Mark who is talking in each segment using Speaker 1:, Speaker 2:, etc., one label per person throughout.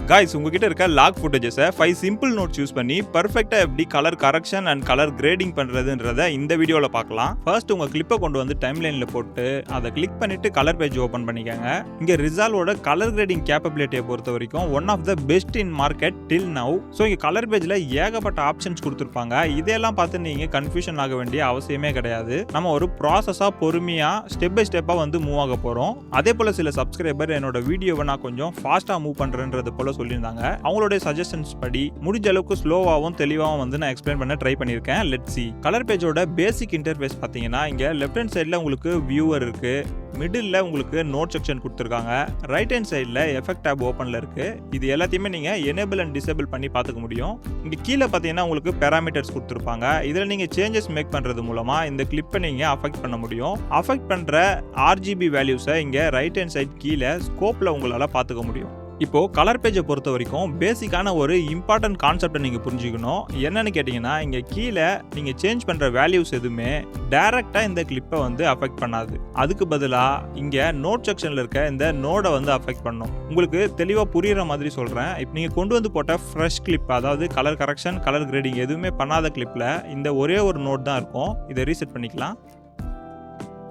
Speaker 1: Guys உங்ககிட்ட இருக்க log ஃபுட்டேஜஸை 5 சிம்பிள் நோட்ஸ் யூஸ் பண்ணி பர்ஃபெக்ட்டா எப்படி colour correction and colour grading பண்றதுன்றத இந்த வீடியோல பார்க்கலாம். ஃபர்ஸ்ட் உங்க கிளிப்பை கொண்டு வந்து டைம்லைன்ல போட்டு அதை கிளிக் பண்ணிட்டு கலர் பேஜ் ஓபன் பண்ணிக்கங்க. இங்க ரிசால்வோட கலர் கிரேடிங் கேப்பபிலிட்டியை பொறுத்த வரைக்கும் one of the best in market till now. So இங்க கலர் பேஜ்ல ஏகப்பட்ட ஆப்ஷன்ஸ் கொடுத்துருப்பாங்க. இதெல்லாம் பார்த்து நீங்க கன்ஃபியூஷன் ஆக வேண்டிய அவசியமே கிடையாது. நம்ம ஒரு ப்ராசஸா பொறுமையா ஸ்டெப் பை ஸ்டெப்பா வந்து மூவ் ஆக போறோம். அதே போல சில சப்ஸ்கிரைபர் என்னோட வீடியோவை நான் கொஞ்சம் ஃபாஸ்டா மூவ் பண்றேன்றது போல சொல்லியிருந்தாங்க. அவங்களுடைய சஜஷன்ஸ் படி முடிஞ்ச அளவுக்கு ஸ்லோவாகவும் தெளிவாகவும் வந்து நான் எக்ஸ்பிளைன் பண்ண ட்ரை பண்ணியிருக்கேன். Let's see. கலர் பேஜோட பேசிக் இன்டர்ஃபேஸ் பார்த்தீங்கன்னா இங்க லெஃப்ட் ஹேண்ட் சைடில் உங்களுக்கு வியூவர் இருக்கு, மிடில் உங்களுக்கு நோட் செக்ஷன் கொடுத்துருக்காங்க, ரைட் ஹேண்ட் சைடில் எஃபெக்ட் டேப் ஓப்பனில் இருக்கு. இது எல்லாத்தையுமே நீங்கள் எனேபிள் அண்ட் டிசேபிள் பண்ணி பார்த்துக்க முடியும். இங்கே கீழே பார்த்தீங்கன்னா உங்களுக்கு பேராமீட்டர்ஸ் கொடுத்துருப்பாங்க. இதில் நீங்கள் சேஞ்சஸ் மேக் பண்ணுறது மூலமாக இந்த கிளிப்பை நீங்கள் அஃபெக்ட் பண்ண முடியும். அஃபெக்ட் பண்ணுற RGB வேல்யூஸை இங்கே ரைட் ஹேண்ட் சைட் கீழே ஸ்கோப்பில் உங்களால் பார்த்துக்க முடியும். இப்போ கலர் பேஜை பொறுத்த வரைக்கும் பேசிக்கான ஒரு இம்பார்ட்டன்ட் கான்செப்டை நீங்க புரிஞ்சுக்கணும். என்னன்னு கேட்டீங்கன்னா இங்க கீழே நீங்க சேஞ்ச் பண்ற வேல்யூஸ் எதுவுமே டைரக்டா இந்த கிளிப்பை வந்து அஃபெக்ட் பண்ணாது. அதுக்கு பதிலா இங்க நோட் செக்ஷன்ல இருக்க இந்த நோடை வந்து அஃபெக்ட் பண்ணும். உங்களுக்கு தெளிவா புரியுற மாதிரி சொல்றேன். இப்போ நீங்க கொண்டு வந்து போட்ட ஃப்ரெஷ் கிளிப், அதாவது கலர் கரெக்ஷன் கலர் கிரேடிங் எதுவுமே பண்ணாத கிளிப்ல இந்த ஒரே ஒரு நோட் தான் இருக்கும். இதை ரீசெட் பண்ணிக்கலாம்.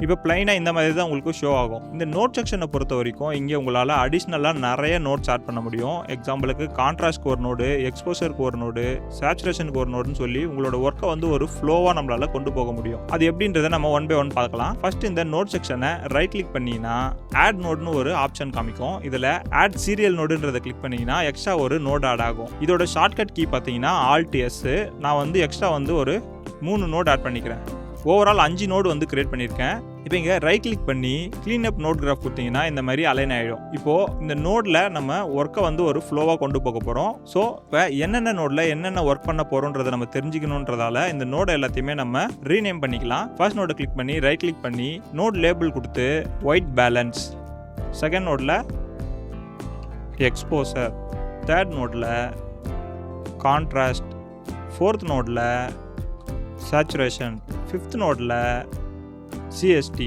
Speaker 1: இப்போ பிளைனாக இந்த மாதிரி தான் உங்களுக்கு ஷோ ஆகும். இந்த நோட் செக்ஷனை பொறுத்த வரைக்கும் இங்கே உங்களால் அடிஷ்னலாக நிறைய நோட்ஸ் ஆட் பண்ண முடியும். எக்ஸாம்பிளுக்கு கான்ட்ராஸ்ட்க்கு ஒரு நோடு, எக்ஸ்போசருக்கு ஒரு நோடு, சேச்சுரேஷனுக்கு ஒரு நோடுன்னு சொல்லி உங்களோட ஒர்க்கை வந்து ஒரு ஃப்ளோவாக நம்மளால் கொண்டு போக முடியும். அது எப்படின்றத நம்ம ஒன் பை ஒன் பார்க்கலாம். ஃபர்ஸ்ட் இந்த நோட் செக்ஷனை ரைட் கிளிக் பண்ணிங்கன்னா ஆட் நோட்னு ஒரு ஆப்ஷன் காமிக்கும். இதில் ஆட் சீரியல் நோடுன்றதை கிளிக் பண்ணிங்கன்னா எக்ஸ்ட்ரா ஒரு நோட் ஆட் ஆகும். இதோட ஷார்ட்கட் கீ பார்த்தீங்கன்னா Alt S. நான் வந்து எக்ஸ்ட்ரா வந்து ஒரு 3 நோட் ஆட் பண்ணிக்கிறேன். ஓவரால் 5 நோடு வந்து கிரியேட் பண்ணியிருக்கேன். இப்போ இங்கே ரைட் கிளிக் பண்ணி க்ளீன் அப் நோட் கிராஃப் கொடுத்தீங்கன்னா இந்த மாதிரி அலைன் ஆகிடும். இப்போது இந்த நோடில் நம்ம ஒர்க்கை வந்து ஒரு ஃப்ளோவாக கொண்டு போக போகிறோம். ஸோ இப்போ என்னென்ன நோடில் என்னென்ன ஒர்க் பண்ண போகிறோன்றதை நம்ம தெரிஞ்சுக்கணுன்றதால இந்த நோடை எல்லாத்தையுமே நம்ம ரீநேம் பண்ணிக்கலாம். ஃபர்ஸ்ட் நோடை கிளிக் பண்ணி ரைட் கிளிக் பண்ணி நோட் லேபிள் கொடுத்து ஒயிட் பேலன்ஸ், செகண்ட் நோடில் எக்ஸ்போசர், தேர்ட் நோடில் கான்ட்ராஸ்ட், ஃபோர்த் நோடில் சேச்சுரேஷன், ஃபிஃப்த் நோடில் CST.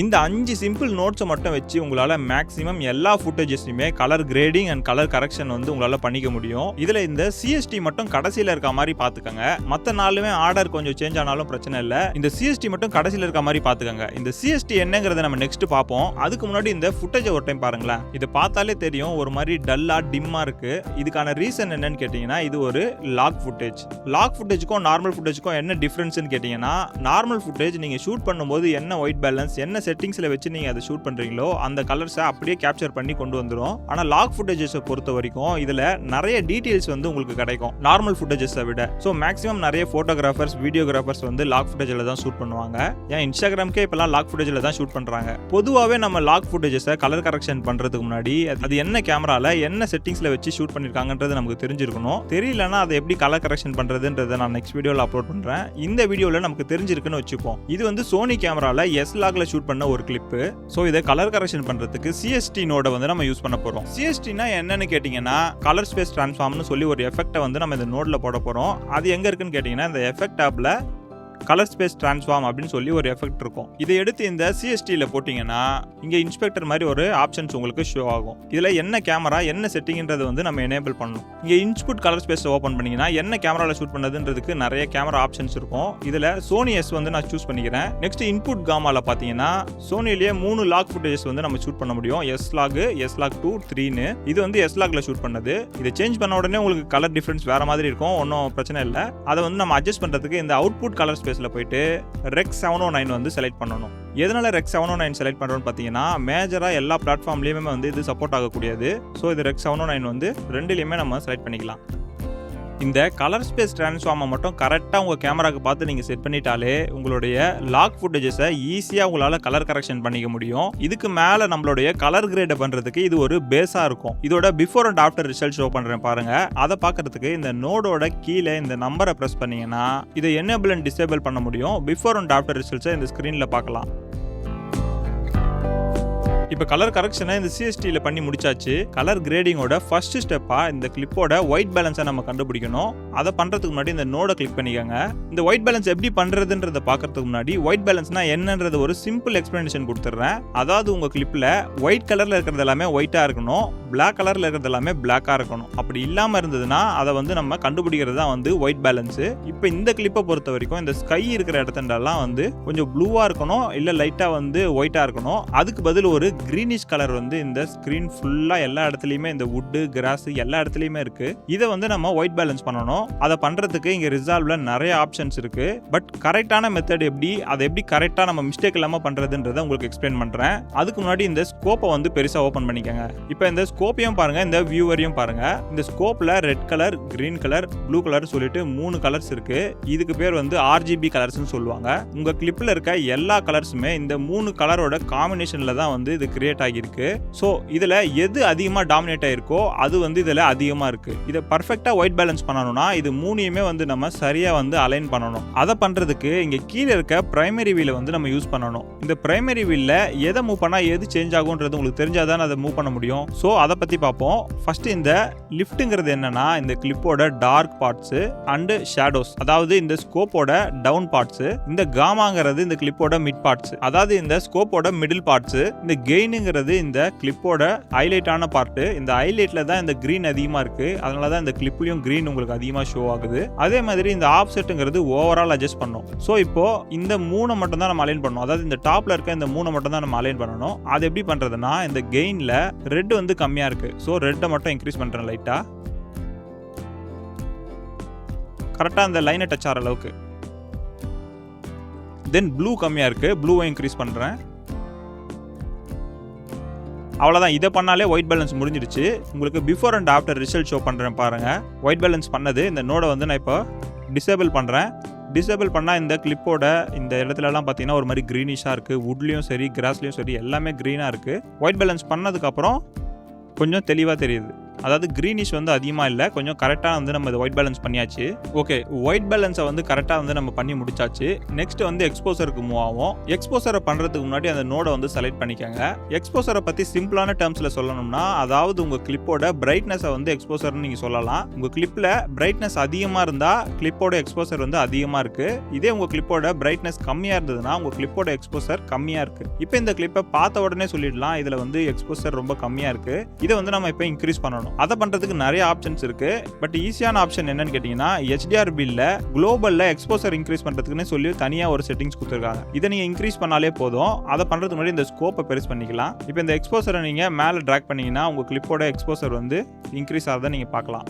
Speaker 1: இந்த 5 சிம்பிள் நோட்ஸை மட்டும் வச்சு உங்களால் மேக்ஸிமம் எல்லா ஃபுட்டேஜஸையுமே colour grading and colour correction வந்து உங்களால் பண்ணிக்க முடியும். இதில் இந்த CST மட்டும் கடைசியில் இருக்க மாதிரி பார்த்துக்கங்க. மற்ற நாளுமே ஆர்டர் கொஞ்சம் சேஞ்ச் ஆனாலும் பிரச்சனை இல்லை. இந்த CST மட்டும் கடைசியில் இருக்க மாதிரி பார்த்துக்கங்க. இந்த CST என்னங்கிறத நம்ம நெக்ஸ்ட் பார்ப்போம். அதுக்கு முன்னாடி இந்த ஃபுட்டேஜை ஒரு டைம் பாருங்களேன். இதை பார்த்தாலே தெரியும் ஒரு மாதிரி டல்லாக டிம்மாக இருக்கு. இதுக்கான ரீசன் என்னன்னு கேட்டிங்கன்னா இது ஒரு லாக் ஃபுட்டேஜ். லாக் ஃபுட்டேஜுக்கும் நார்மல் ஃபுட்டேஜுக்கும் என்ன டிஃப்ரென்ஸ்னு கேட்டிங்கன்னா நார்மல் ஃபுட்டேஜ் நீங்கள் ஷூட் பண்ணும்போது என்ன ஒயிட் பேலன்ஸ் என்ன செட்டிங்ஸ்ல வச்சு நீங்க அதை ஷூட் பண்றீங்களோ அந்த கலர்ஸை அப்படியே கேப்சர் பண்ணி கொண்டு வந்துரும். ஆனா லாக் ஃபுட்டேஜஸை பொறுத்த வரைக்கும் இதுல நிறைய டீடைல்ஸ் வந்து உங்களுக்கு கிடைக்கும் நார்மல் ஃபுட்டேஜஸை விட. ஸோ மேக்ஸிமம் நிறைய போட்டோகிராஃபர்ஸ் வீடியோகிராஃபர்ஸ் வந்து லாக் ஃபுட்டேஜில் தான் ஷூட் பண்ணுவாங்க. ஏன் இன்ஸ்டாகிராம்க்கே இப்பெல்லாம் லாக் ஃபுட்டேஜில் தான் ஷூட் பண்றாங்க. பொதுவாகவே நம்ம லாக் ஃபுட்டேஜஸை கலர் கரெக்ஷன் பண்றதுக்கு முன்னாடி அது என்ன கேமரால என்ன செட்டிங்ஸ்ல வச்சு ஷூட் பண்ணிருக்காங்கன்றது நமக்கு தெரிஞ்சிருக்கணும். தெரியலன்னா அதை எப்படி கலர் கரெக்ஷன் பண்றதுன்றதை நான் நெக்ஸ்ட் வீடியோல அப்லோட் பண்றேன். இந்த வீடியோல நமக்கு தெரிஞ்சிருக்குன்னு வச்சுப்போம். இது வந்து சோனி கேமரால S-Logல ஷூட் பண்ண ஒரு கிளிப். சோ இதை கலர் கரெக்ஷன் பண்றதுக்கு CST நோட வந்து நம்ம யூஸ் பண்ண போறோம். CSTனா என்னன்னு கேட்டீங்கன்னா கலர் ஸ்பேஸ் டிரான்ஸ்ஃபார்ம்னு சொல்லி ஒரு எஃபெக்ட்டை வந்து நம்ம இந்த நோட்ல போட போறோம். அது எங்க இருக்குன்னு கேட்டீங்கன்னா இந்த எஃபெக்ட் டேப்ல கலர் ஸ்பேஸ் டிரான்ஸ்ஃபார்ம் அப்படின்னு சொல்லி ஒரு எஃபெக்ட் இருக்கும். இதை எடுத்து இந்த CSTல போட்டீங்கன்னா இங்க இன்ஸ்பெக்டர் மாதிரி ஒரு ஆப்ஷன்ஸ் உங்களுக்கு ஷோ ஆகும். இதுல என்ன கேமரா என்ன செட்டிங்ன்றது வந்து நம்ம எனேபிள் பண்ணணும். இங்க இன்புட் கலர் ஸ்பேஸ் ஓபன் பண்ணீங்கன்னா என்ன கேமரால ஷூட் பண்ணதுன்றதுக்கு நிறைய கேமரா ஆப்ஷன்ஸ் இருக்கும். இதுல சோனி S வந்து நான் சூஸ் பண்ணிக்கிறேன். நெக்ஸ்ட் இன்புட் காமால பாத்தீங்கன்னா சோனிலேயே 3 லாக் ஃபுட்டேஜஸ் வந்து நம்ம ஷூட் பண்ண முடியும். S-Log, S-Log 2, 3ன்னு. இது வந்து S-Logல ஷூட் பண்ணது. இதை சேஞ்ச் பண்ண உடனே உங்களுக்கு கலர் டிஃபரன்ஸ் வேற மாதிரி இருக்கும். ஒன்றும் பிரச்சனை இல்லை. அதை வந்து நம்ம அட்ஜஸ்ட் பண்றதுக்கு இந்த அவுட்புட் கலர் ஸ்பேஸ்ல போயிட்டு Rec 709 வந்து செலக்ட் பண்ணணும். எதனால Rec 709 செலக்ட் பண்றோம்னு பாத்தீங்கன்னா மேஜரா எல்லா பிளாட்ஃபார்ம்லயுமே வந்து இது சப்போர்ட் ஆகக்கூடியது. ஸோ இது Rec 709 வந்து ரெண்டுலையுமே நம்ம செலக்ட் பண்ணிக்கலாம். இந்த கலர் ஸ்பேஸ் டிரான்ஸ்ஃபார்மை மட்டும் கரெக்டாக உங்கள் கேமராக்கு பார்த்து நீங்கள் செட் பண்ணிட்டாலே உங்களுடைய லாக் ஃபுட்டேஜஸை ஈஸியாக உங்களால் கலர் கரெக்ஷன் பண்ணிக்க முடியும். இதுக்கு மேலே நம்மளுடைய கலர் கிரேடை பண்ணுறதுக்கு இது ஒரு பேஸாக இருக்கும். இதோட before and after result show பண்ணுறேன் பாருங்க. அதை பார்க்கறதுக்கு இந்த நோடோட கீழே இந்த நம்பரை ப்ரெஸ் பண்ணீங்கன்னா இதை எனேபிள் அண்ட் டிசேபிள் பண்ண முடியும். பிஃபோர் அண்ட் ஆஃப்டர் ரிசல்ட்ஸை இந்த ஸ்க்ரீனில் பார்க்கலாம். இப்போ கலர் கரெக்ஷனை இந்த சிஎஸ்டியில் பண்ணி முடிச்சாச்சு. கலர் கிரேடிங்கோட ஃபர்ஸ்ட் ஸ்டெப்பாக இந்த கிளிப்போட ஒயிட் பேலன்ஸை நம்ம கண்டுபிடிக்கணும். அதை பண்ணுறதுக்கு முன்னாடி இந்த நோடை கிளிக் பண்ணிக்கோங்க. இந்த ஒயிட் பேலன்ஸ் எப்படி பண்ணுறதுன்றதை பார்க்கறதுக்கு முன்னாடி ஒயிட் பேலன்ஸ்னா என்னன்றது ஒரு சிம்பிள் எக்ஸ்பிளனேஷன் கொடுத்துட்றேன். அதாவது உங்கள் கிளிப்பில் ஒயிட் கலரில் இருக்கிறது எல்லாமே ஒயிட்டாக இருக்கணும், பிளாக் கலரில் இருக்கிறது எல்லாமே பிளாக்காக இருக்கணும். அப்படி இல்லாமல் இருந்ததுன்னா அதை வந்து நம்ம கண்டுபிடிக்கிறது தான் வந்து ஒயிட் பேலன்ஸு. இப்போ இந்த கிளிப்பை பொறுத்த வரைக்கும் இந்த ஸ்கை இருக்கிற இடத்துலலாம் வந்து கொஞ்சம் ப்ளூவாக இருக்கணும், இல்லை லைட்டாக வந்து ஒயிட்டாக இருக்கணும். அதுக்கு பதில் ஒரு கிரீனிஷ் கலர் வந்து இந்த ஸ்கிரீன் ஃபுல்லா எல்லா இடத்துலயுமே இந்த வுட் கிராஸ் எல்லா இடத்துலயுமே இருக்கு. இதை வந்து நம்ம ஒயிட் பேலன்ஸ் பண்ணணும். அதை பண்றதுக்கு இங்க ரிசால்வ்ல நிறைய ஆப்ஷன்ஸ் இருக்கு. பட் கரெக்டான மெத்தட் எப்படி, அதை எப்படி கரெக்டா நம்ம மிஸ்டேக் இல்லாம பண்றதுன்றதை உங்களுக்கு எக்ஸ்பிளைன் பண்றேன். அதுக்கு முன்னாடி இந்த ஸ்கோப்பை வந்து பெருசா ஓபன் பண்ணிக்கோங்க. இப்போ இந்த ஸ்கோப்பையும் பாருங்க, இந்த வியூவரையும் பாருங்க. இந்த ஸ்கோப்ல red colour, green colour, blue colour சொல்லிட்டு 3 கலர்ஸ் இருக்கு. இதுக்கு பேர் வந்து RGB கலர்ஸ்னு சொல்லுவாங்க. உங்க கிளிப்ல இருக்க எல்லா கலர்ஸுமே இந்த 3 கலரோட காம்பினேஷன்ல தான் வந்து இது கிரியேட் ஆகியிருக்கு. ஸோ இதில் எது அதிகமாக டாமினேட் ஆகிருக்கோ அது வந்து இதில் அதிகமாக இருக்குது. இதை பர்ஃபெக்டாக ஒயிட் பேலன்ஸ் பண்ணணும்னா இது மூணையுமே வந்து நம்ம சரியாக வந்து அலைன் பண்ணணும். அதை பண்ணுறதுக்கு இங்கே கீழே இருக்க பிரைமரி வீலை வந்து நம்ம யூஸ் பண்ணணும். இந்த பிரைமரி வீலில் எதை மூவ் பண்ணால் எது சேஞ்ச் ஆகுன்றது உங்களுக்கு தெரிஞ்சாதான் அதை மூவ் பண்ண முடியும். ஸோ அதை பற்றி பார்ப்போம். ஃபஸ்ட்டு இந்த லிஃப்ட்டுங்கிறது என்னன்னா இந்த கிளிப்போட டார்க் பார்ட்ஸு அண்டு ஷேடோஸ், அதாவது இந்த ஸ்கோப்போட டவுன் பார்ட்ஸு. இந்த காமாங்கிறது இந்த கிளிப்போட மிட் பார்ட்ஸு, அதாவது இந்த ஸ்கோப்போட மிடில் பார்ட்ஸு. இந்த கெயினுங்கிறது இந்த கிளிப்போட ஹைலைட்டான பார்ட்டு. இந்த ஹைலைட்ல தான் இந்த கிரீன் அதிகமாக இருக்கு, அதனால தான் இந்த கிளிப்லையும் கிரீன் உங்களுக்கு அதிகமாக ஷோ ஆகுது. அதே மாதிரி இந்த ஆஃப்செட்டுங்கிறது ஓவரால் அட்ஜஸ்ட் பண்ணும். ஸோ இப்போ இந்த 3 மட்டும் தான் நம்ம அலைன் பண்ணணும், அதாவது இந்த டாப்ல இருக்க இந்த 3 மட்டும் தான் நம்ம அலைன் பண்ணணும். அது எப்படி பண்றதுன்னா இந்த கெயின்ல ரெட் வந்து கம்மியா இருக்கு, ஸோ ரெட்டை மட்டும் இன்க்ரீஸ் பண்றேன் லைட்டா, கரெக்டாக அந்த லைனை டச் ஆகிற அளவுக்கு. தென் ப்ளூ கம்மியா இருக்கு, ப்ளூவை இன்க்ரீஸ் பண்றேன். அவ்வளோதான். இதை பண்ணாலே ஒயிட் பேலன்ஸ் முடிஞ்சிடுச்சு. உங்களுக்கு before and after result show பண்ணுறேன் பாருங்கள். ஒயிட் பேலன்ஸ் பண்ணது. இந்த நோடை வந்து நான் இப்போ டிசேபிள் பண்ணுறேன். டிசேபிள் பண்ணால் இந்த கிளிப்போட இந்த இடத்துலலாம் பார்த்தீங்கன்னா ஒரு மாதிரி க்ரீனிஷாக இருக்குது. வுட்லேயும் சரி கிராஸ்லேயும் சரி எல்லாமே க்ரீனாக இருக்குது. ஒயிட் பேலன்ஸ் பண்ணதுக்கப்புறம் கொஞ்சம் தெளிவாக தெரியுது. அதாவது கிரீனிஷ் வந்து அதிகமாக இல்லை, கொஞ்சம் கரெக்டாக வந்து நம்ம ஒயிட் பேலன்ஸ் பண்ணியாச்சு. ஓகே, ஒயிட் பேலன்ஸை வந்து கரெக்டாக வந்து நம்ம பண்ணி முடிச்சாச்சு. நெக்ஸ்ட் வந்து எக்ஸ்போசருக்கு மூவ் ஆகும். எக்ஸ்போசரை பண்ணுறதுக்கு முன்னாடி அந்த நோடை வந்து செலக்ட் பண்ணிக்கோங்க. எக்ஸ்போசரை பற்றி சிம்பிளான டேர்ம்ஸில் சொல்லணும்னா, அதாவது உங்கள் கிளிப்போட பிரைட்னஸை வந்து எக்ஸ்போசர்னு நீங்கள் சொல்லலாம். உங்கள் கிளிப்பில் பிரைட்னஸ் அதிகமாக இருந்தால் கிளிப்போட எக்ஸ்போசர் வந்து அதிகமாக இருக்குது. இதே உங்கள் கிளிப்போட பிரைட்னஸ் கம்மியாக இருந்ததுன்னா உங்கள் கிளிப்போட எக்ஸ்போசர் கம்மியாக இருக்குது. இப்போ இந்த கிளிப்பை பார்த்த உடனே சொல்லிடலாம் இதில் வந்து எக்ஸ்போசர் ரொம்ப கம்மியாக இருக்குது, இதை வந்து நம்ம இப்போ இன்க்ரீஸ் பண்ணணும். அதை பண்றதுக்கு நிறைய ஆப்ஷன்ஸ் இருக்கு. பட் ஈஸியான ஆப்ஷன் என்னன்னு கேட்டீங்கன்னா HDRBல குளோபல்ல எக்ஸ்போசர் இன்க்ரீஸ் பண்றதுக்குன்னு சொல்லி தனியா ஒரு செட்டிங்ஸ் கொடுத்துருக்காங்க. இதை நீங்க இன்க்ரீஸ் பண்ணாலே போதும். அதை பண்றதுக்கு முன்னாடி இந்த ஸ்கோப்பை பெருசு பண்ணிக்கலாம். இப்போ இந்த எக்ஸ்போசரை நீங்க மேலே டிராக் பண்ணீங்கன்னா உங்க கிளிப்போட எக்ஸ்போசர் வந்து இன்க்ரீஸ் ஆகிறத நீங்க பார்க்கலாம்.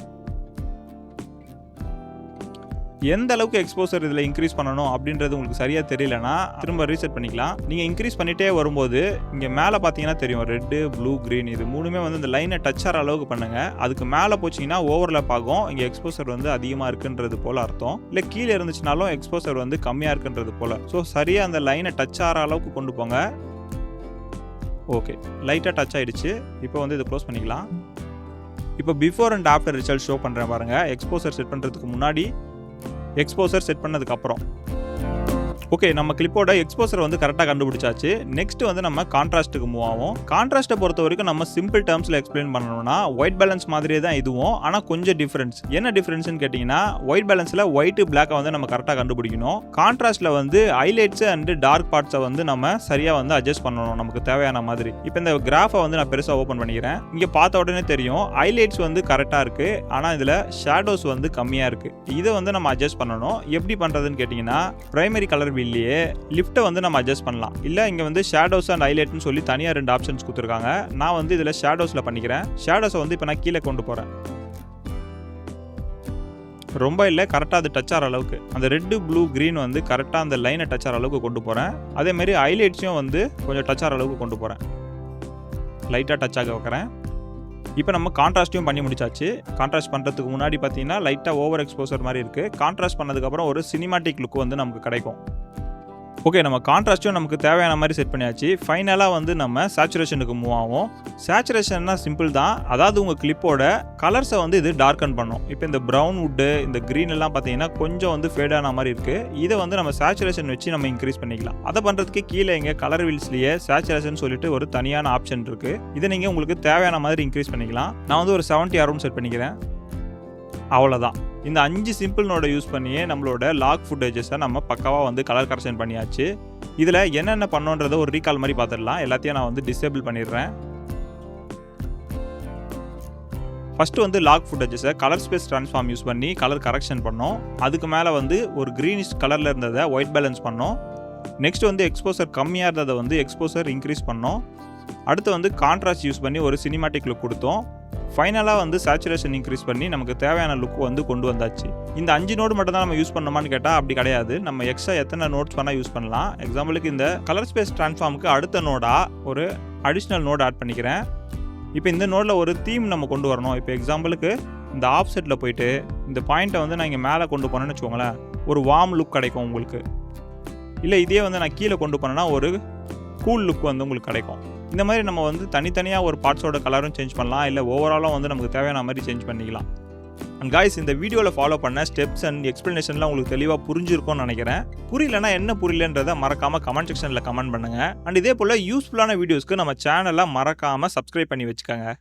Speaker 1: எந்த அளவுக்கு எக்ஸ்போசர் இதில் இன்க்ரீஸ் பண்ணணும் அப்படின்றது உங்களுக்கு சரியாக தெரியலனா திரும்ப ரீசெட் பண்ணிக்கலாம். நீங்கள் இன்க்ரீஸ் பண்ணிகிட்டே வரும்போது இங்கே மேலே பார்த்தீங்கன்னா தெரியும் ரெட்டு, ப்ளூ, க்ரீன் இது மூணுமே வந்து இந்த லைனை டச் ஆகிற அளவுக்கு பண்ணுங்கள். அதுக்கு மேலே போச்சிங்கன்னா ஓவர்லேப் ஆகும். இங்கே எக்ஸ்போசர் வந்து அதிகமாக இருக்குன்றது போல் அர்த்தம். இல்லை கீழே இருந்துச்சுனாலும் எக்ஸ்போசர் வந்து கம்மியாக இருக்குன்றது போல். ஸோ சரியாக அந்த லைனை டச் ஆகிற அளவுக்கு கொண்டு போங்க. ஓகே, லைட்டாக டச் ஆகிடுச்சு. இப்போ வந்து இதை க்ளோஸ் பண்ணிக்கலாம். இப்போ before and after result show பண்ணுறேன் பாருங்கள். எக்ஸ்போசர் செட் பண்ணுறதுக்கு முன்னாடி, எக்ஸ்போசர் செட் பண்ணதுக்கு அப்புறம். ஓகே, நம்ம கிளிப்போட எக்ஸ்போசர் வந்து கரெக்டாக கண்டுபிடிச்சாச்சு. நெக்ஸ்ட் வந்து நம்ம கான்ட்ராஸ்ட்டுக்கு மூவ் ஆகும். கான்ட்ராஸ்ட்டை பொறுத்த வரைக்கும் நம்ம சிம்பிள் டேர்ம்ஸில் எக்ஸ்பிளைன் பண்ணணும்னா ஒயிட் பேலன்ஸ் மாதிரியே தான் இதுவும், ஆனால் கொஞ்சம் டிஃப்ரென்ஸ். என்ன டிஃப்ரென்ஸ்னு கேட்டிங்கன்னா ஒயிட் பேலன்ஸில் ஒயிட்டு பிளாக்கை வந்து நம்ம கரெக்டாக கண்டுபிடிக்கணும். கான்ட்ராஸ்ட்டில் வந்து ஹைலைட்ஸு அண்டு டார்க் பார்ட்ஸை வந்து நம்ம சரியாக வந்து அட்ஜஸ்ட் பண்ணணும் நமக்கு தேவையான மாதிரி. இப்போ இந்த கிராஃபை வந்து நான் பெருசாக ஓப்பன் பண்ணிக்கிறேன். இங்கே பார்த்த உடனே தெரியும் ஹைலைட்ஸ் வந்து கரெக்டாக இருக்குது, ஆனால் இதில் ஷேடோஸ் வந்து கம்மியாக இருக்குது. இதை வந்து நம்ம அட்ஜஸ்ட் பண்ணணும். எப்படி பண்ணுறதுன்னு கேட்டிங்கன்னா பிரைமரி கலர் இல்லையே லிஃப்ட்டை வந்து நம்ம அட்ஜஸ்ட் பண்ணலாம். இல்லை இங்கே வந்து ஷேடோஸ் அண்ட் ஹைலைட்னு சொல்லி தனியாக 2 ஆப்ஷன்ஸ் கொடுத்துருக்காங்க. நான் வந்து இதில் ஷேடோஸில் பண்ணிக்கிறேன். ஷேடோஸை வந்து இப்போ நான் கீழே கொண்டு போகிறேன். ரொம்ப இல்லை, கரெக்டாக அது டச் ஆகிற அளவுக்கு அந்த ரெட்டு, ப்ளூ, க்ரீன் வந்து கரெக்டாக அந்த லைனை டச் ஆகிற அளவுக்கு கொண்டு போகிறேன். அதேமாரி ஹைலைட்ஸையும் வந்து கொஞ்சம் டச் ஆகிற அளவுக்கு கொண்டு போகிறேன். லைட்டாக டச் ஆக வைக்கிறேன். இப்போ நம்ம கான்ட்ராஸ்ட்டையும் பண்ணி முடிச்சாச்சு. கான்ட்ராஸ்ட் பண்ணுறதுக்கு முன்னாடி பார்த்தீங்கன்னா லைட்டாக ஓவர் எக்ஸ்போசர் மாதிரி இருக்குது. கான்ட்ராஸ்ட் பண்ணதுக்கப்புறம் ஒரு சினிமாட்டிக் லுக் வந்து நமக்கு கிடைக்கும். ஓகே, நம்ம கான்ட்ராஸ்ட்டும் நமக்கு தேவையான மாதிரி செட் பண்ணியாச்சு. ஃபைனலாக வந்து நம்ம சேச்சுரேஷனுக்கு மூவ் ஆகும். சேச்சுரேஷன்னா சிம்பிள் தான். அதாவது உங்கள் கிளிப்போட கலர்ஸை வந்து இது டார்க்கன் பண்ணும். இப்போ இந்த ப்ரௌன் வுட்டு, இந்த க்ரீன் எல்லாம் பார்த்தீங்கன்னா கொஞ்சம் வந்து ஃபேடான மாதிரி இருக்குது. இதை வந்து நம்ம சேச்சுரேஷன் வச்சு நம்ம இன்க்ரீஸ் பண்ணிக்கலாம். அதை பண்ணுறதுக்கு கீழே இங்கே கலர் வீல்ஸ்லேயே சேச்சுரேஷன் சொல்லிட்டு ஒரு தனியான ஆப்ஷன் இருக்குது. இதை நீங்கள் உங்களுக்கு தேவையான மாதிரி இன்க்ரீஸ் பண்ணிக்கலாம். நான் வந்து ஒரு 70 அரௌண்ட் செட் பண்ணிக்கிறேன். அவ்வளோதான். இந்த 5 சிம்பிள் நோடை யூஸ் பண்ணியே நம்மளோட லாக் ஃபுட்டேஜஸை நம்ம பக்காவாக வந்து கலர் கரெக்ஷன் பண்ணியாச்சு. இதில் என்னென்ன பண்ணோன்றதை ஒரு ரீகால் மாதிரி பார்த்துடலாம். எல்லாத்தையும் நான் வந்து டிசேபிள் பண்ணிடுறேன். ஃபஸ்ட்டு வந்து லாக் ஃபுட்டேஜஸை கலர் ஸ்பேஸ் ட்ரான்ஸ்ஃபார்ம் யூஸ் பண்ணி கலர் கரெக்ஷன் பண்ணோம். அதுக்கு மேலே வந்து ஒரு க்ரீனிஷ் கலரில் இருந்ததை ஒயிட் பேலன்ஸ் பண்ணோம். நெக்ஸ்ட் வந்து எக்ஸ்போசர் கம்மியாக இருந்ததை வந்து எக்ஸ்போசர் இன்க்ரீஸ் பண்ணோம். அடுத்து வந்து கான்ட்ராஸ்ட் யூஸ் பண்ணி ஒரு சினிமாட்டிக் லுக் கொடுத்தோம். ஃபைனலாக வந்து சேச்சுரேஷன் இன்க்ரீஸ் பண்ணி நமக்கு தேவையான லுக் வந்து கொண்டு வந்தாச்சு. இந்த 5 நோடு மட்டும் தான் நம்ம யூஸ் பண்ணோமான்னு கேட்டால் அப்படி கிடையாது. நம்ம எக்ஸ்ட்ரா எத்தனை நோட்ஸ் வேணால் யூஸ் பண்ணலாம். எக்ஸாம்பிளுக்கு இந்த கலர் ஸ்பேஸ் ட்ரான்ஸ்ஃபார்முக்கு அடுத்த நோடாக ஒரு அடிஷ்னல் நோட் ஆட் பண்ணிக்கிறேன். இப்போ இந்த நோடில் ஒரு தீம் நம்ம கொண்டு வரணும். இப்போ எக்ஸாம்பிளுக்கு இந்த ஆப்செட்டில் போயிட்டு இந்த பாயிண்ட்டை வந்து நான் இங்கே மேலே கொண்டு போனேன்னு வச்சுக்கோங்களேன், ஒரு வார்ம் லுக் கிடைக்கும் உங்களுக்கு. இல்லை இதே வந்து நான் கீழே கொண்டு போனேன்னா ஒரு கூல் லுக் வந்து உங்களுக்கு கிடைக்கும். இந்த மாதிரி நம்ம வந்து தனித்தனியாக ஒரு பார்ட்ஸோட கலரும் சேஞ்ச் பண்ணலாம். இல்லை ஓவராலாக வந்து நமக்கு தேவையான மாதிரி சேஞ்ச் பண்ணிக்கலாம். அண்ட் காய்ஸ், இந்த வீடியோவில் ஃபாலோ பண்ண ஸ்டெப்ஸ் அண்ட் எக்ஸ்ப்ளனேஷன்லாம் உங்களுக்கு தெளிவாக புரிஞ்சிருக்கும்னு நினைக்கிறேன். புரியலன்னா என்ன புரியலன்றதை மறக்காமல் கமெண்ட் செக்ஷனில் கமெண்ட் பண்ணுங்கள். அண்ட் இதே போல் யூஸ்ஃபுல்லான வீடியோஸ்க்கு நம்ம சேனலை மறக்காமல் சப்ஸ்கிரைப் பண்ணி வச்சுக்கோங்க.